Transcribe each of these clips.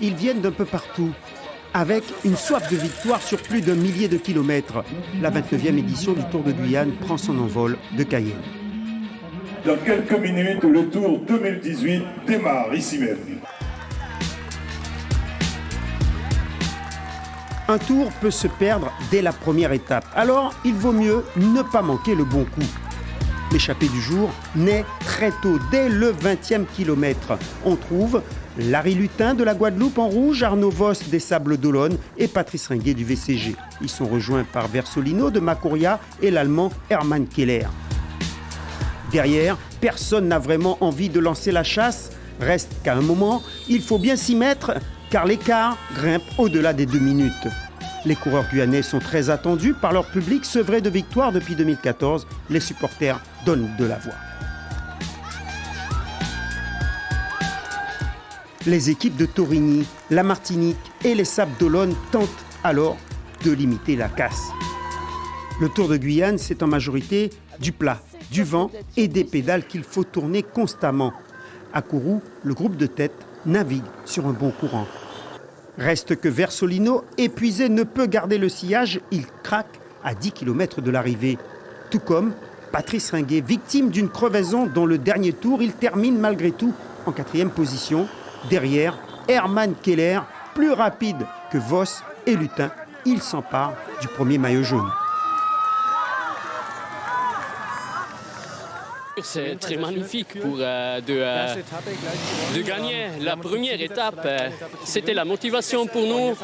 Ils viennent d'un peu partout, avec une soif de victoire sur plus d'un millier de kilomètres. La 29e édition du Tour de Guyane prend son envol de Cayenne. Dans quelques minutes, le Tour 2018 démarre ici même. Un tour peut se perdre dès la première étape, alors il vaut mieux ne pas manquer le bon coup. L'échappée du jour naît très tôt, dès le 20e kilomètre. On trouve Larry Lutin de la Guadeloupe en rouge, Arnaud Voss des Sables d'Olonne et Patrice Ringuet du VCG. Ils sont rejoints par Versolino de Macouria et l'Allemand Hermann Keller. Derrière, personne n'a vraiment envie de lancer la chasse. Reste qu'à un moment, il faut bien s'y mettre, car l'écart grimpe au-delà des 2 minutes. Les coureurs guyanais sont très attendus par leur public sevré de victoire depuis 2014. Les supporters donnent de la voix. Les équipes de Torigny, la Martinique et les Sables d'Olonne tentent alors de limiter la casse. Le Tour de Guyane, c'est en majorité du plat, du vent et des pédales qu'il faut tourner constamment. À Kourou, le groupe de tête navigue sur un bon courant. Reste que Versolino, épuisé, ne peut garder le sillage. Il craque à 10 km de l'arrivée. Tout comme Patrice Ringuet, victime d'une crevaison dont le dernier tour, il termine malgré tout en 4e position. Derrière, Hermann Keller, plus rapide que Voss et Lutin. Il s'empare du premier maillot jaune. C'est très magnifique de gagner la première étape. C'était la motivation pour nous.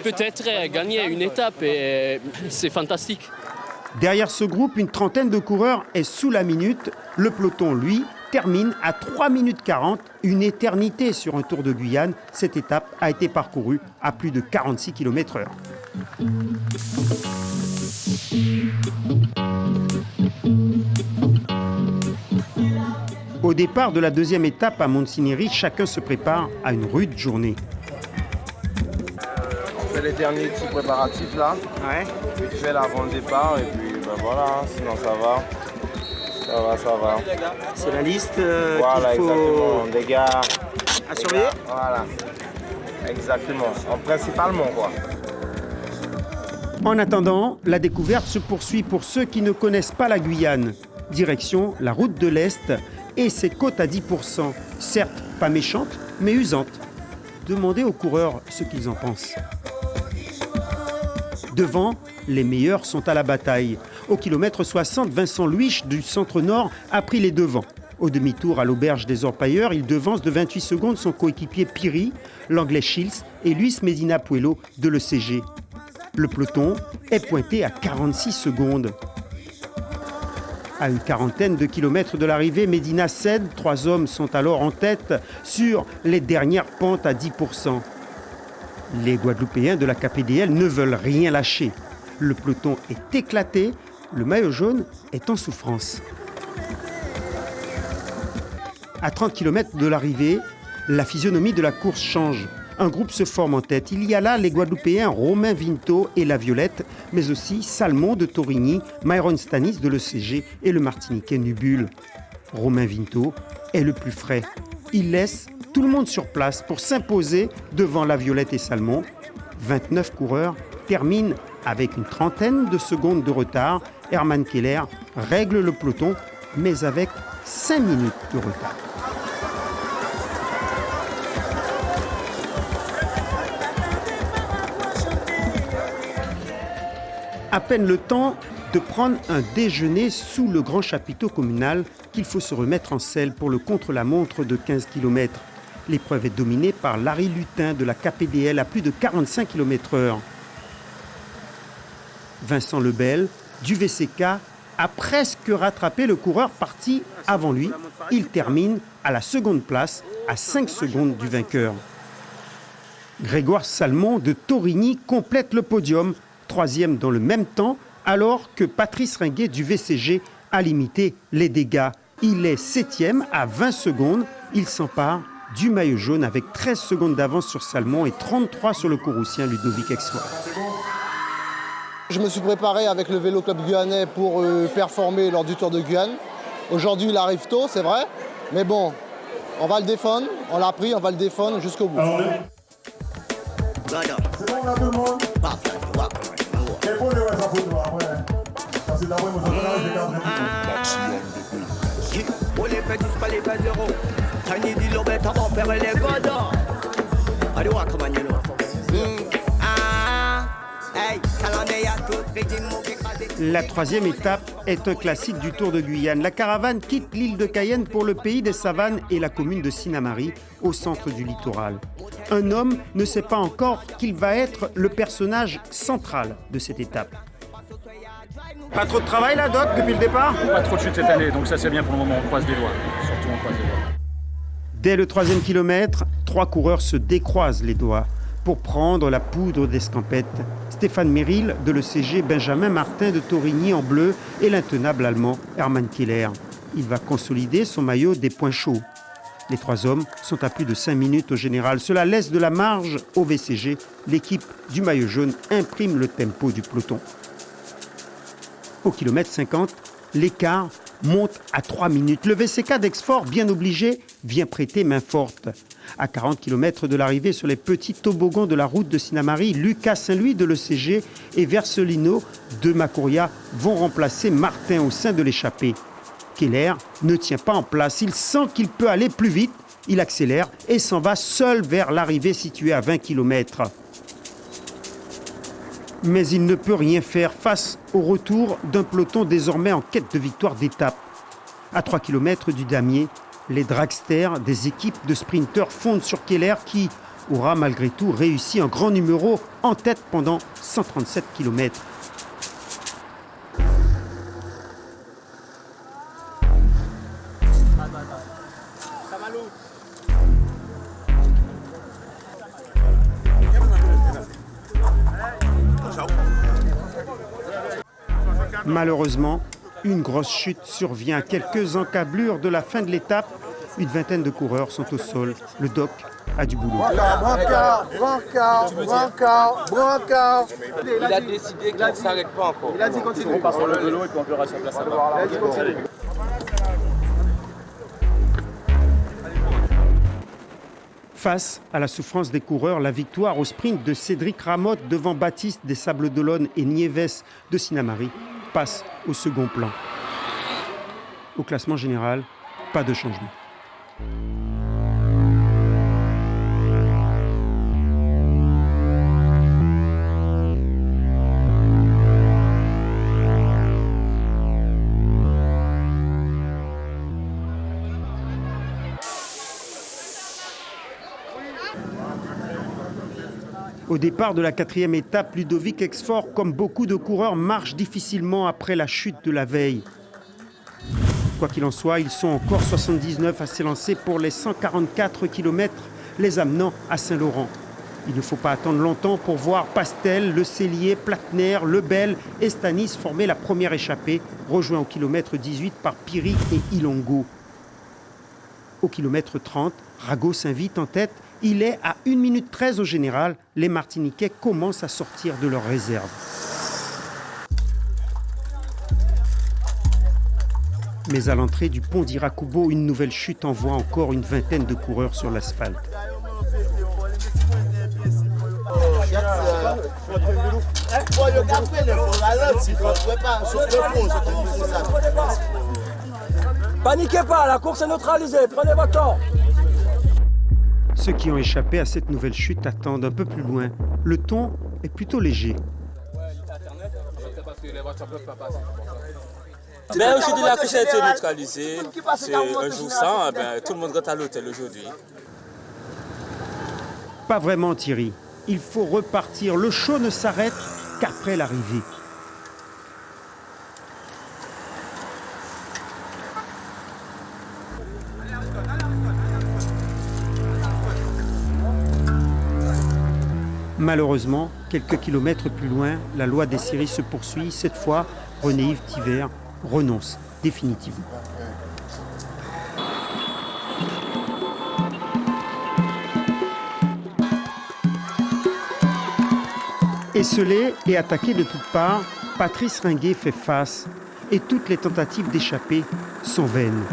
Peut-être gagner une étape, et c'est fantastique. Derrière ce groupe, une trentaine de coureurs est sous la minute. Le peloton, lui, termine à 3 minutes 40, une éternité sur un Tour de Guyane. Cette étape a été parcourue à plus de 46 km/h. Au départ de la deuxième étape à Montsinéry, chacun se prépare à une rude journée. On fait les derniers petits préparatifs là. Ouais. Puis tu fais l'avant-départ et puis ben voilà, sinon ça va. Ça va. C'est la liste voilà, qu'il faut exactement. Des gars à surveiller. Voilà. Exactement. Principalement quoi. En attendant, la découverte se poursuit pour ceux qui ne connaissent pas la Guyane. Direction la route de l'Est et ses côtes à 10%. Certes, pas méchantes, mais usantes. Demandez aux coureurs ce qu'ils en pensent. Devant, les meilleurs sont à la bataille. Au kilomètre 60, Vincent Luich du centre-nord a pris les devants. Au demi-tour à l'auberge des Orpailleurs, il devance de 28 secondes son coéquipier Piri, l'anglais Shields et Luis Medina Puello de l'ECG. Le peloton est pointé à 46 secondes. À une quarantaine de kilomètres de l'arrivée, Medina cède. 3 hommes sont alors en tête sur les dernières pentes à 10%. Les Guadeloupéens de la KPDL ne veulent rien lâcher. Le peloton est éclaté, le maillot jaune est en souffrance. À 30 km de l'arrivée, la physionomie de la course change. Un groupe se forme en tête. Il y a là les Guadeloupéens Romain Vinto et La Violette, mais aussi Salmon de Torigny, Myron Stanis de l'ECG et le Martiniquais Nubul. Romain Vinto est le plus frais. Il laisse tout le monde sur place pour s'imposer devant La Violette et Salmon. 29 coureurs terminent avec une trentaine de secondes de retard. Hermann Keller règle le peloton, mais avec 5 minutes de retard. À peine le temps de prendre un déjeuner sous le grand chapiteau communal qu'il faut se remettre en selle pour le contre-la-montre de 15 km. L'épreuve est dominée par Larry Lutin de la KPDL à plus de 45 km/h. Vincent Lebel du VCK a presque rattrapé le coureur parti avant lui. Il termine à la seconde place, à 5 secondes du vainqueur. Grégoire Salmon de Torigny complète le podium, 3e dans le même temps, alors que Patrice Ringuet du VCG a limité les dégâts. Il est 7e à 20 secondes. Il s'empare du maillot jaune avec 13 secondes d'avance sur Salmon et 33 sur le Courroucien Ludovic Exoir. Je me suis préparé avec le Vélo Club Guyanais pour performer lors du Tour de Guyane. Aujourd'hui, il arrive tôt, c'est vrai, mais bon, On va le défendre, on l'a pris, on va le défendre jusqu'au bout. Alors, c'est bon là tout le monde? C'est bon de voir sa photo après. Parce que d'abord, nous avons l'arrêt de garder La troisième étape est un classique du Tour de Guyane. La caravane quitte l'île de Cayenne pour le pays des savanes et la commune de Sinnamary, au centre du littoral. Un homme ne sait pas encore qu'il va être le personnage central de cette étape. Pas trop de travail là, Doc, depuis le départ? Pas trop de chute cette année, donc ça c'est bien pour le moment, on croise les doigts. Surtout on croise les doigts. Dès le 3e kilomètre, 3 coureurs se décroisent les doigts pour prendre la poudre d'escampette. Stéphane Merrill de l'ECG, Benjamin Martin de Torigny en bleu et l'intenable allemand Hermann Keller. Il va consolider son maillot des points chauds. Les 3 hommes sont à plus de 5 minutes au général. Cela laisse de la marge au VCG. L'équipe du maillot jaune imprime le tempo du peloton. Au kilomètre 50, l'écart monte à 3 minutes. Le VCK d'Exfort, bien obligé, vient prêter main forte. À 40 km de l'arrivée sur les petits toboggans de la route de Sinnamary, Lucas Saint-Louis de l'ECG et Vercelino de Macouria vont remplacer Martin au sein de l'échappée. Keller ne tient pas en place. Il sent qu'il peut aller plus vite. Il accélère et s'en va seul vers l'arrivée située à 20 km. Mais il ne peut rien faire face au retour d'un peloton désormais en quête de victoire d'étape. À 3 km du damier, les dragsters des équipes de sprinteurs fondent sur Keller qui aura malgré tout réussi un grand numéro en tête pendant 137 km. Malheureusement, une grosse chute survient à quelques encablures de la fin de l'étape. Une vingtaine de coureurs sont au sol. Le doc a du boulot. Il a décidé qu'il ne s'arrête pas encore. Il a dit continue. On passe sur le vélo et puis on verra sur place là-bas. Il a dit continue. Face à la souffrance des coureurs, la victoire au sprint de Cédric Ramotte devant Baptiste des Sables-d'Olonne et Nieves de Sinnamary passe au second plan. Au classement général, pas de changement. Au départ de la 4e étape, Ludovic Exfort, comme beaucoup de coureurs, marche difficilement après la chute de la veille. Quoi qu'il en soit, ils sont encore 79 à s'élancer pour les 144 km, les amenant à Saint-Laurent. Il ne faut pas attendre longtemps pour voir Pastel, Le Cellier, Platner, Lebel et Stanis former la première échappée, rejoint au kilomètre 18 par Piri et Ilongo. Au kilomètre 30, Rago s'invite en tête. Il est à 1 minute 13 au général. Les Martiniquais commencent à sortir de leurs réserves. Mais à l'entrée du pont d'Irakubo, une nouvelle chute envoie encore une vingtaine de coureurs sur l'asphalte. Paniquez pas, la course est neutralisée, prenez votre temps. Ceux qui ont échappé à cette nouvelle chute attendent un peu plus loin. Le ton est plutôt léger. Mais aujourd'hui, la course a été neutralisée. C'est un jour sans, tout le monde rentre à l'hôtel aujourd'hui. Pas vraiment, Thierry. Il faut repartir. Le show ne s'arrête qu'après l'arrivée. Malheureusement, quelques kilomètres plus loin, la loi des séries se poursuit. Cette fois, René-Yves Thiver renonce définitivement. Esselé et attaqué de toutes parts, Patrice Ringuet fait face et toutes les tentatives d'échapper sont vaines.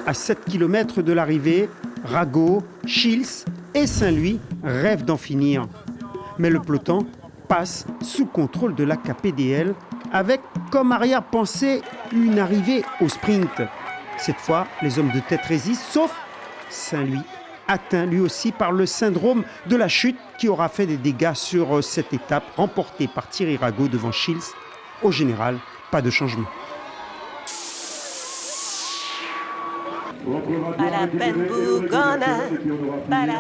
À 7 km de l'arrivée, Rago, Shields et Saint-Louis rêvent d'en finir. Mais le peloton passe sous contrôle de la KPDL avec comme arrière-pensée une arrivée au sprint. Cette fois, les hommes de tête résistent, sauf Saint-Louis, atteint lui aussi par le syndrome de la chute qui aura fait des dégâts sur cette étape remportée par Thierry Rago devant Shields. Au général, pas de changement.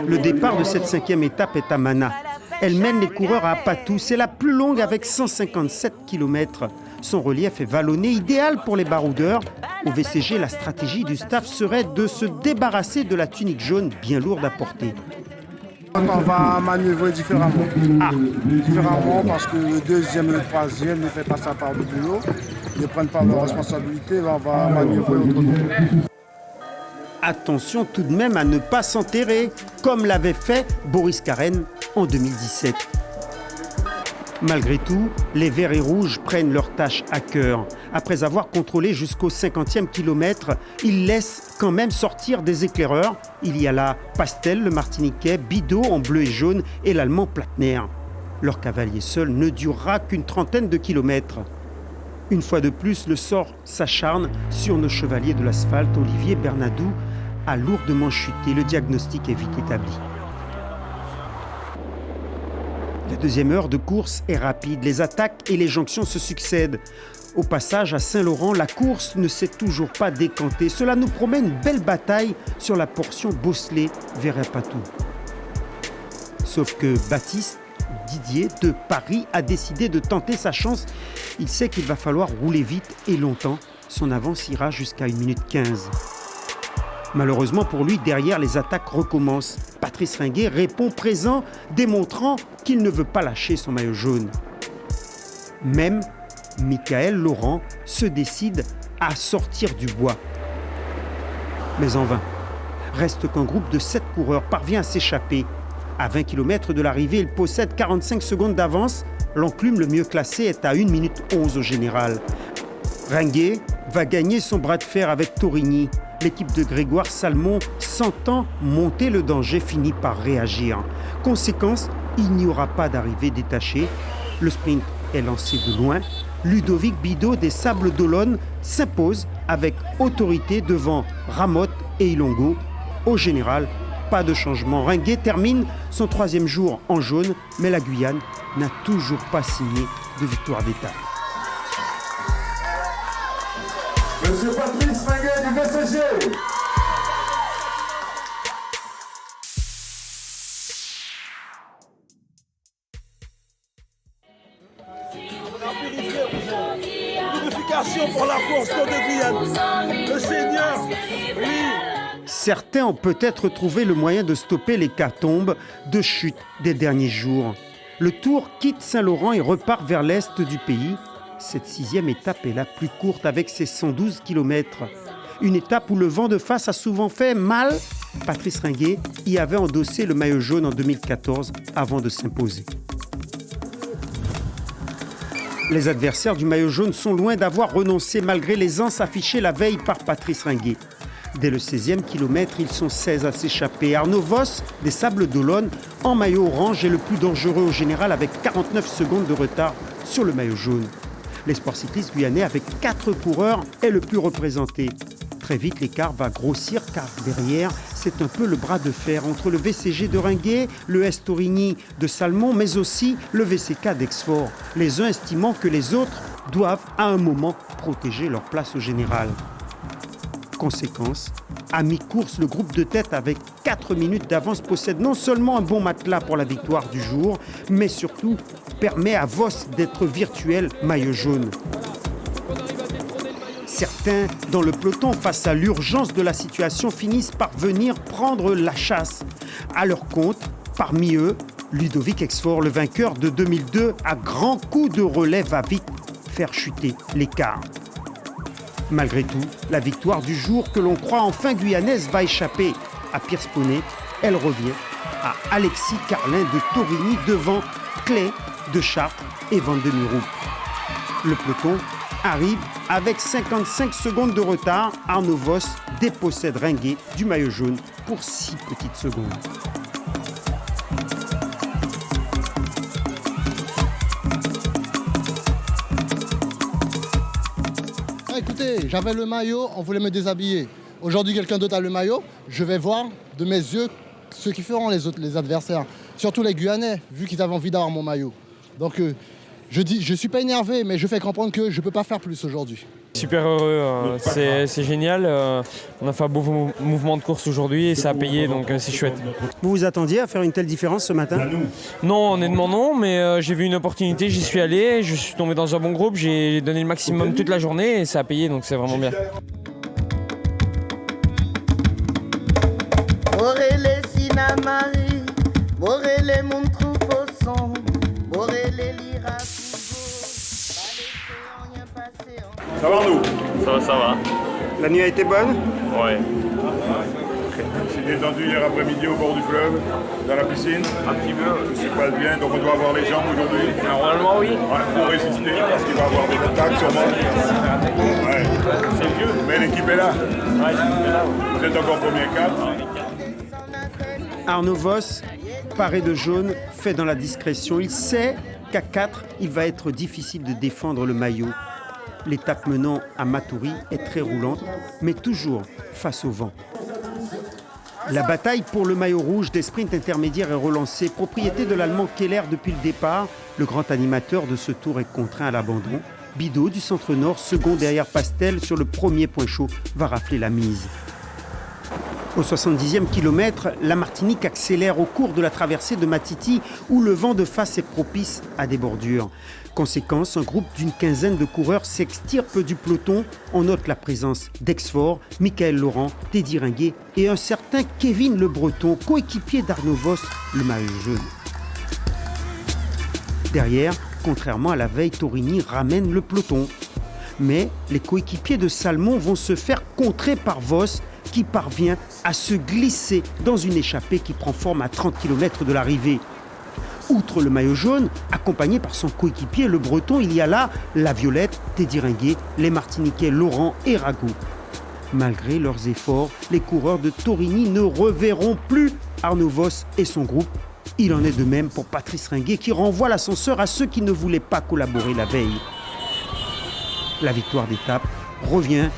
Le départ de cette 5e étape est à Mana. Elle mène les coureurs à Apatou. C'est la plus longue avec 157 km. Son relief est vallonné, idéal pour les baroudeurs. Au VCG, la stratégie du staff serait de se débarrasser de la tunique jaune bien lourde à porter. On va manœuvrer différemment. Différemment parce que le 2e et le 3e ne font pas ça par le boulot. Ils ne prennent pas leurs responsabilités, on va manœuvrer autrement. Attention tout de même à ne pas s'enterrer, comme l'avait fait Boris Karen en 2017. Malgré tout, les Verts et Rouges prennent leur tâche à cœur. Après avoir contrôlé jusqu'au 50e kilomètre, ils laissent quand même sortir des éclaireurs. Il y a là Pastel, le Martiniquais, Bidot en bleu et jaune et l'Allemand Platner. Leur cavalier seul ne durera qu'une trentaine de kilomètres. Une fois de plus, le sort s'acharne sur nos chevaliers de l'asphalte. Olivier Bernadou a lourdement chuté. Le diagnostic est vite établi. La deuxième heure de course est rapide. Les attaques et les jonctions se succèdent. Au passage à Saint-Laurent, la course ne s'est toujours pas décantée. Cela nous promet une belle bataille sur la portion Bosselet vers Apatou. Sauf que Baptiste Didier de Paris a décidé de tenter sa chance. Il sait qu'il va falloir rouler vite et longtemps. Son avance ira jusqu'à 1 minute 15. Malheureusement pour lui, derrière, les attaques recommencent. Patrice Ringuet répond présent, démontrant qu'il ne veut pas lâcher son maillot jaune. Même Michael Laurent se décide à sortir du bois. Mais en vain. Reste qu'un groupe de 7 coureurs parvient à s'échapper. À 20 km de l'arrivée, il possède 45 secondes d'avance. L'enclume le mieux classé est à 1 minute 11 au général. Ringuet va gagner son bras de fer avec Torigny. L'équipe de Grégoire Salmon, sentant monter le danger, finit par réagir. Conséquence, il n'y aura pas d'arrivée détachée. Le sprint est lancé de loin. Ludovic Bidot des Sables d'Olonne s'impose avec autorité devant Ramotte et Ilongo. Au général, pas de changement. Ringuet termine son 3e jour en jaune, mais la Guyane n'a toujours pas signé de victoire d'étape. Monsieur Patrice Ringuet du VCG. Purification pour la course de Guyane. Le Seigneur, oui. Certains ont peut-être trouvé le moyen de stopper l'hécatombe de chute des derniers jours. Le Tour quitte Saint-Laurent et repart vers l'est du pays. Cette 6e étape est la plus courte avec ses 112 km. Une étape où le vent de face a souvent fait mal. Patrice Ringuet y avait endossé le maillot jaune en 2014 avant de s'imposer. Les adversaires du maillot jaune sont loin d'avoir renoncé malgré l'aisance affichée la veille par Patrice Ringuet. Dès le 16e kilomètre, ils sont 16 à s'échapper. Arnaud Voss, des Sables d'Olonne, en maillot orange, est le plus dangereux au général avec 49 secondes de retard sur le maillot jaune. L'espoir cycliste guyanais avec 4 coureurs est le plus représenté. Très vite, l'écart va grossir car derrière, c'est un peu le bras de fer entre le VCG de Ringuet, le S Torigny de Salmon, mais aussi le VCK d'Exfort. Les uns estimant que les autres doivent à un moment protéger leur place au général. Conséquence, à mi-course, le groupe de tête avec 4 minutes d'avance possède non seulement un bon matelas pour la victoire du jour, mais surtout permet à Voss d'être virtuel maillot jaune. Certains dans le peloton, face à l'urgence de la situation, finissent par venir prendre la chasse. À leur compte, parmi eux, Ludovic Exfort, le vainqueur de 2002, à grands coups de relais va vite faire chuter l'écart. Malgré tout, la victoire du jour que l'on croit enfin guyanaise va échapper à Pierre Poney. Elle revient à Alexis Carlin de Torigny devant Clay de Chartres et Van de Miroux. Le peloton arrive avec 55 secondes de retard. Arnaud Voss dépossède Ringuet du maillot jaune pour 6 petites secondes. Écoutez, j'avais le maillot, on voulait me déshabiller. Aujourd'hui, quelqu'un d'autre a le maillot, je vais voir de mes yeux ce qu'ils feront les adversaires. Surtout les Guyanais, vu qu'ils avaient envie d'avoir mon maillot. Donc je suis pas énervé, mais je fais comprendre que je peux pas faire plus aujourd'hui. Super heureux, c'est génial. On a fait un beau mouvement de course aujourd'hui et ça a payé, donc c'est chouette. Vous vous attendiez à faire une telle différence ce matin? Non, honnêtement non, mais j'ai vu une opportunité, j'y suis allé, je suis tombé dans un bon groupe, j'ai donné le maximum toute la journée et ça a payé, donc c'est vraiment bien. Ça va nous? Ça va. La nuit a été bonne? Ouais. Je suis détendu hier après-midi au bord du fleuve, dans la piscine. Un petit peu. Tout se passe bien, donc on doit avoir les jambes aujourd'hui. Normalement, oui. Ouais, pour résister, parce qu'il va y avoir des attaques sûrement. Ouais. C'est le jeu. Mais l'équipe est là. Ouais, l'équipe est là. Vous êtes encore premier 4. Arnaud Voss, paré de jaune, fait dans la discrétion. Il sait qu'à 4, il va être difficile de défendre le maillot. L'étape menant à Matoury est très roulante, mais toujours face au vent. La bataille pour le maillot rouge des sprints intermédiaires est relancée. Propriété de l'Allemand Keller depuis le départ, le grand animateur de ce tour est contraint à l'abandon. Bidot du centre-nord, second derrière Pastel sur le premier point chaud, va rafler la mise. Au 70e kilomètre, la Martinique accélère au cours de la traversée de Matiti où le vent de face est propice à des bordures. Conséquence, un groupe d'une quinzaine de coureurs s'extirpe du peloton. On note la présence d'Exfort, Michael Laurent, Teddy Ringuet et un certain Kevin Le Breton, coéquipier d'Arnaud Voss, le maillot jaune. Derrière, contrairement à la veille, Torini ramène le peloton. Mais les coéquipiers de Salmon vont se faire contrer par Voss, qui parvient à se glisser dans une échappée qui prend forme à 30 km de l'arrivée. Outre le maillot jaune, accompagné par son coéquipier le Breton, il y a là la Violette, Teddy Ringuet, les Martiniquais Laurent et Rago. Malgré leurs efforts, les coureurs de Torini ne reverront plus Arnaud Voss et son groupe. Il en est de même pour Patrice Ringuet qui renvoie l'ascenseur à ceux qui ne voulaient pas collaborer la veille. La victoire d'étape revient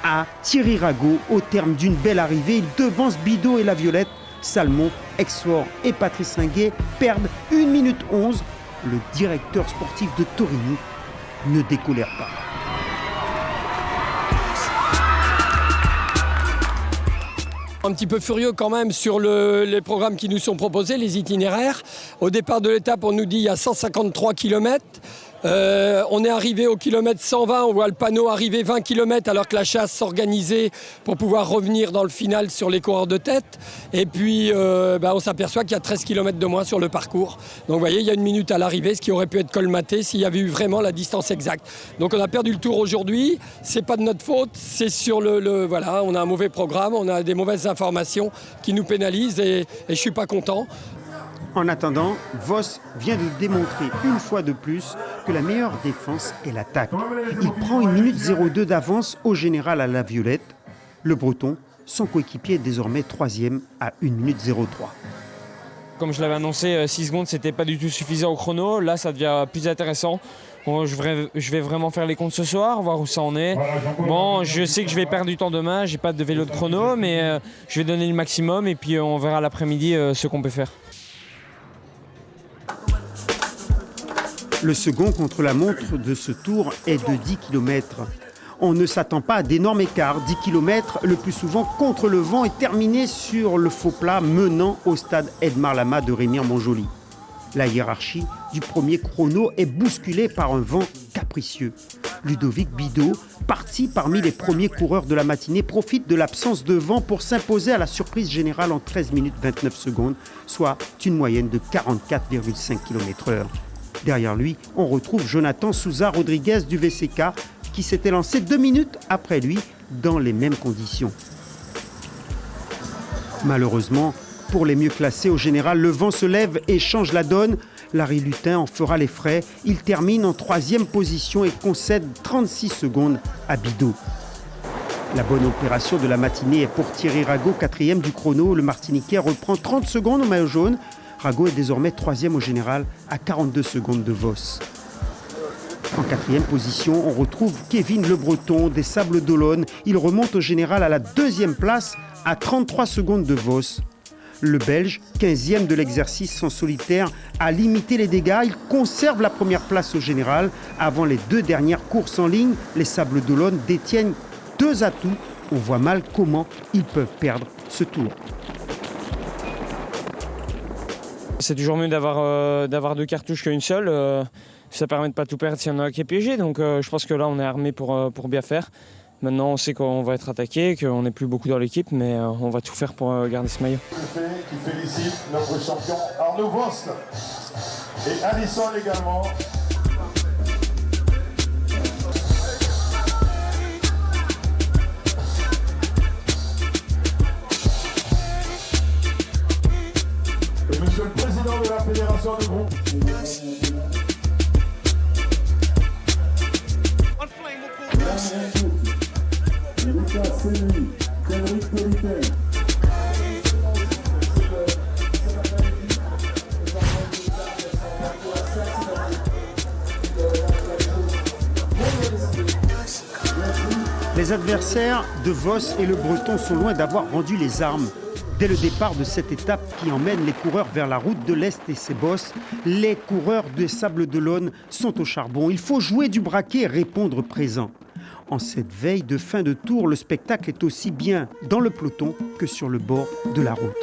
à Thierry Rago au terme d'une belle arrivée. Il devance Bidot et la Violette. Salmon, Exfort et Patrice Ringuet perdent 1 minute 11. Le directeur sportif de Torini ne décolère pas. Un petit peu furieux quand même sur les programmes qui nous sont proposés, les itinéraires. Au départ de l'étape, on nous dit qu'il y a 153 km. On est arrivé au kilomètre 120, on voit le panneau arriver 20 km alors que la chasse s'organisait pour pouvoir revenir dans le final sur les coureurs de tête. Et puis on s'aperçoit qu'il y a 13 km de moins sur le parcours. Donc vous voyez, il y a 1 minute à l'arrivée, ce qui aurait pu être colmaté s'il y avait eu vraiment la distance exacte. Donc on a perdu le tour aujourd'hui, c'est pas de notre faute, c'est sur voilà, on a un mauvais programme, on a des mauvaises informations qui nous pénalisent et je suis pas content. En attendant, Voss vient de démontrer une fois de plus que la meilleure défense est l'attaque. Il prend 1 minute 02 d'avance au général à la Violette. Le Breton, son coéquipier, est désormais 3e à 1 minute 03. Comme je l'avais annoncé, 6 secondes, c'était pas du tout suffisant au chrono. Là, ça devient plus intéressant. Bon, je vais vraiment faire les comptes ce soir, voir où ça en est. Bon, je sais que je vais perdre du temps demain, j'ai pas de vélo de chrono, mais je vais donner le maximum et puis on verra l'après-midi ce qu'on peut faire. Le second contre-la-montre de ce tour est de 10 km. On ne s'attend pas à d'énormes écarts. 10 km, le plus souvent contre le vent, est terminé sur le faux plat menant au stade Edmar Lama de Remire-Montjoly. La hiérarchie du premier chrono est bousculée par un vent capricieux. Ludovic Bidot, parti parmi les premiers coureurs de la matinée, profite de l'absence de vent pour s'imposer à la surprise générale en 13 minutes 29 secondes, soit une moyenne de 44,5 km/h. Derrière lui, on retrouve Jonathan Souza Rodriguez du VCK qui s'était lancé 2 minutes après lui dans les mêmes conditions. Malheureusement, pour les mieux classés au général, le vent se lève et change la donne. Larry Lutin en fera les frais. Il termine en 3e position et concède 36 secondes à Bidot. La bonne opération de la matinée est pour Thierry Rago, 4e du chrono. Le Martiniquais reprend 30 secondes au maillot jaune. Rago est désormais 3e au général à 42 secondes de Vos. En 4e position, on retrouve Kevin Le Breton des Sables d'Olonne. Il remonte au général à la 2e place à 33 secondes de Vos. Le Belge, 15e de l'exercice en solitaire, a limité les dégâts. Il conserve la première place au général. Avant les 2 dernières courses en ligne, les Sables d'Olonne détiennent 2 atouts. On voit mal comment ils peuvent perdre ce tour. C'est toujours mieux d'avoir 2 cartouches qu'une seule. Ça permet de ne pas tout perdre s'il y en a qui est piégé. Donc je pense que là, on est armé pour bien faire. Maintenant, on sait qu'on va être attaqué, qu'on n'est plus beaucoup dans l'équipe, mais on va tout faire pour garder ce maillot. Qui félicite notre champion Arnaud Vost et Alisson également. Et monsieur le président de la fédération de groupe. Les adversaires de Vos et Le Breton sont loin d'avoir rendu les armes. Dès le départ de cette étape qui emmène les coureurs vers la route de l'Est et ses bosses, les coureurs des Sables d'Olonne sont au charbon. Il faut jouer du braquet et répondre présent. En cette veille de fin de tour, le spectacle est aussi bien dans le peloton que sur le bord de la route.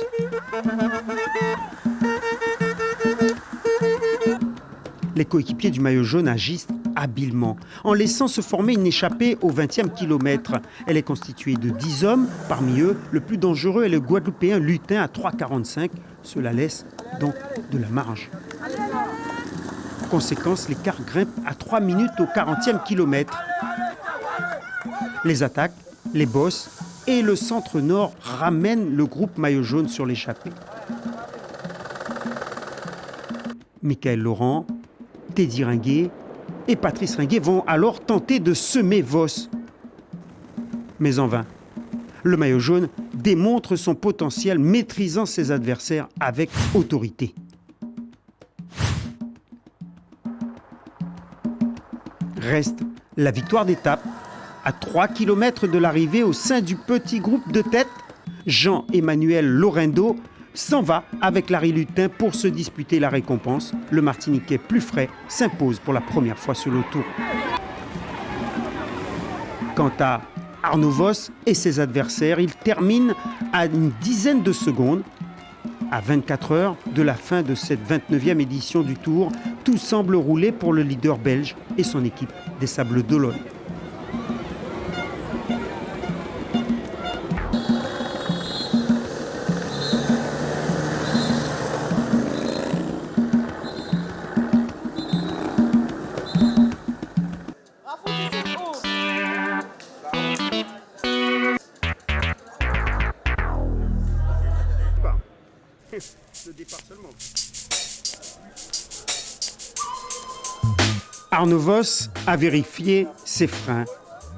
Les coéquipiers du maillot jaune agissent habilement, en laissant se former une échappée au 20e kilomètre. Elle est constituée de 10 hommes. Parmi eux, le plus dangereux est le Guadeloupéen Lutin à 3,45. Cela laisse donc de la marge. Conséquence, l'écart grimpe à 3 minutes au 40e kilomètre. Les attaques, les bosses et le centre-nord ramènent le groupe maillot jaune sur l'échappée. Michael Laurent, Teddy Ringuet et Patrice Ringuet vont alors tenter de semer Vos. Mais en vain. Le maillot jaune démontre son potentiel, maîtrisant ses adversaires avec autorité. Reste la victoire d'étape. À 3 km de l'arrivée, au sein du petit groupe de tête, Jean-Emmanuel Lorendo s'en va avec Larry Lutin pour se disputer la récompense. Le Martiniquais plus frais s'impose pour la première fois sur le tour. Quant à Arnaud Vos et ses adversaires, ils terminent à une dizaine de secondes. À 24 heures de la fin de cette 29e édition du Tour, tout semble rouler pour le leader belge et son équipe des Sables d'Olonne. Le départ seulement. Arnaud Vos a vérifié ses freins.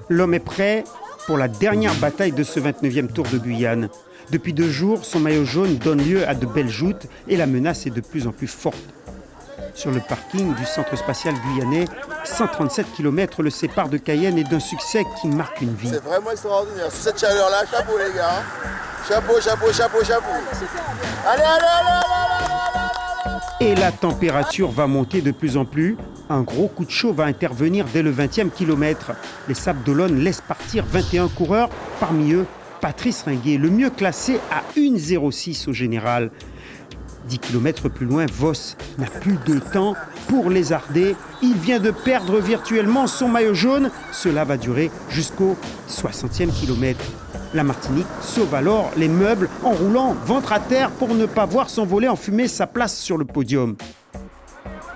L'homme est prêt pour la dernière bataille de ce 29e Tour de Guyane. Depuis 2 jours, son maillot jaune donne lieu à de belles joutes et la menace est de plus en plus forte. Sur le parking du centre spatial guyanais, 137 km le séparent de Cayenne et d'un succès qui marque une vie. C'est vraiment extraordinaire. Sous cette chaleur-là, chapeau les gars. Chapeau, chapeau, chapeau, chapeau. Allez, allez, allez, allez, allez, allez. Et la température va monter de plus en plus. Un gros coup de chaud va intervenir dès le 20e kilomètre. Les Sables d'Olonne laissent partir 21 coureurs. Parmi eux, Patrice Ringuet, le mieux classé à 1,06 au général. 10 km plus loin, Vos n'a plus de temps pour lézarder. Il vient de perdre virtuellement son maillot jaune. Cela va durer jusqu'au 60e kilomètre. La Martinique sauve alors les meubles en roulant ventre à terre pour ne pas voir s'envoler en fumée sa place sur le podium.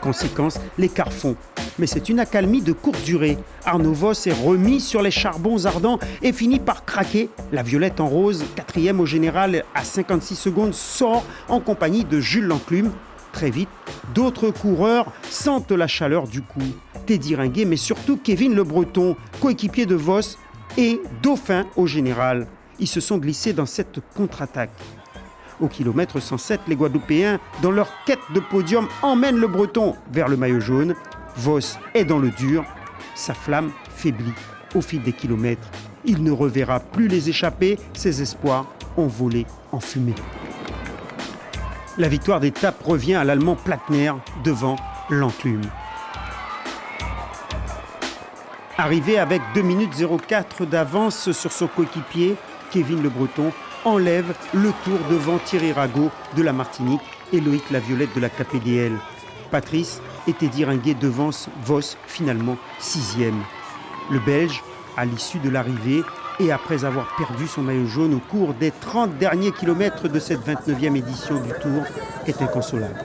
Conséquence, l'écart fond. Mais c'est une accalmie de courte durée. Arnaud Vos est remis sur les charbons ardents et finit par craquer. La Violette en rose, 4e au général à 56 secondes, sort en compagnie de Jules Lanclume. Très vite, d'autres coureurs sentent la chaleur du coup. Teddy Ringuet, mais surtout Kevin Le Breton, coéquipier de Vos, et dauphin au général. Ils se sont glissés dans cette contre-attaque. Au kilomètre 107, les Guadeloupéens, dans leur quête de podium, emmènent le Breton vers le maillot jaune. Vos est dans le dur. Sa flamme faiblit au fil des kilomètres. Il ne reverra plus les échappés. Ses espoirs ont volé en fumée. La victoire d'étape revient à l'Allemand Platner devant l'enclume. Arrivé avec 2 minutes 04 d'avance sur son coéquipier, Kevin Le Breton enlève le tour devant Thierry Rago de la Martinique et Loïc Laviolette de la KPDL. Patrice était diringué devant Vos, finalement 6e. Le Belge, à l'issue de l'arrivée et après avoir perdu son maillot jaune au cours des 30 derniers kilomètres de cette 29e édition du Tour, est inconsolable.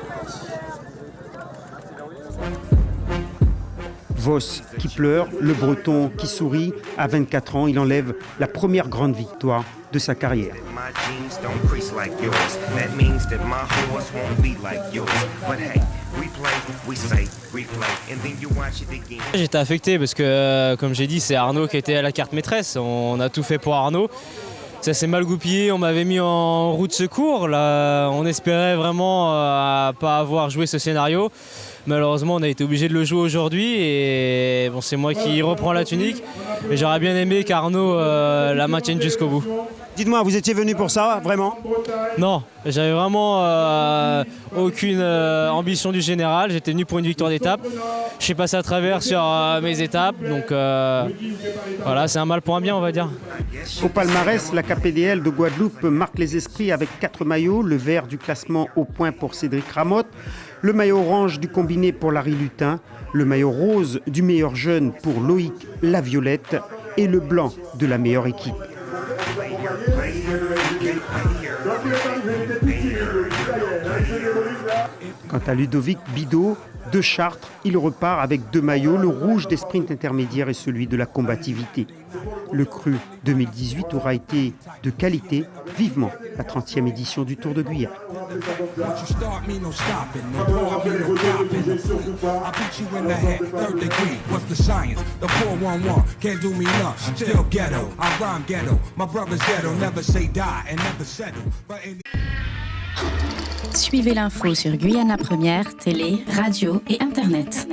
Vos qui pleure, le Breton qui sourit. À 24 ans, il enlève la première grande victoire de sa carrière. J'étais affecté parce que, comme j'ai dit, c'est Arnaud qui était à la carte maîtresse. On a tout fait pour Arnaud. Ça s'est mal goupillé, on m'avait mis en roue de secours. Là, on espérait vraiment pas avoir joué ce scénario. Malheureusement, on a été obligé de le jouer aujourd'hui et bon, c'est moi qui reprends la tunique. Et j'aurais bien aimé qu'Arnaud la maintienne jusqu'au bout. Dites-moi, vous étiez venu pour ça, vraiment ? Non, j'avais vraiment aucune ambition du général. J'étais venu pour une victoire d'étape. Je suis passé à travers sur mes étapes, donc voilà, c'est un mal pour un bien, on va dire. Au palmarès, la KPDL de Guadeloupe marque les esprits avec 4 maillots. Le vert du classement au point pour Cédric Ramotte, le maillot orange du combiné pour Larry Lutin, le maillot rose du meilleur jeune pour Loïc Laviolette et le blanc de la meilleure équipe. Quant à Ludovic Bidot de Chartres, il repart avec 2 maillots, le rouge des sprints intermédiaires et celui de la combativité. Le cru 2018 aura été de qualité, vivement la 30e édition du Tour de Guyane. Suivez l'info sur Guyana Première, télé, radio et internet.